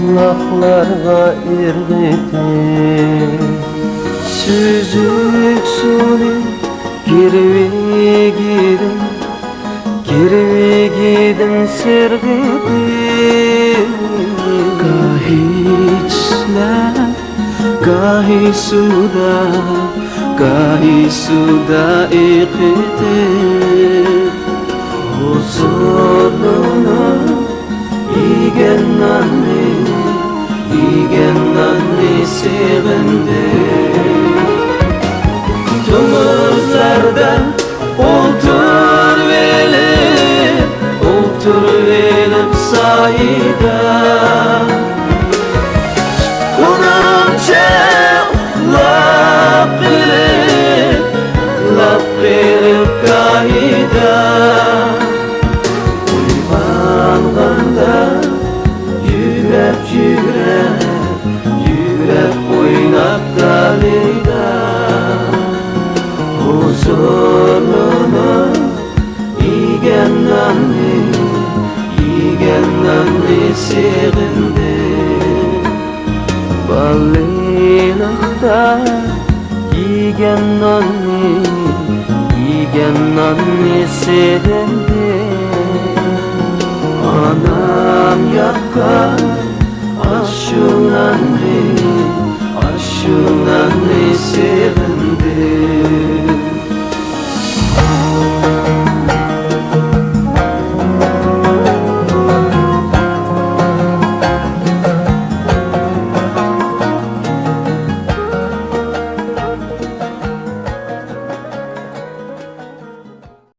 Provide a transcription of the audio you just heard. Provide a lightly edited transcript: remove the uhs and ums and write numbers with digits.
Bulaklarga irgiti Süzük suni girvigidim sirgiti Gahi içler, gahi suda iqiti Huzuruna İgenanni sevindi Tumuzlarda oltur velip sayda Ununca lap bilip kayda Uyganganda Yügrep oynap dalida Huzuruna İgenanni sevindi Ballilıkta İgenanni sevindi Anam yakar Aşunanni sevindi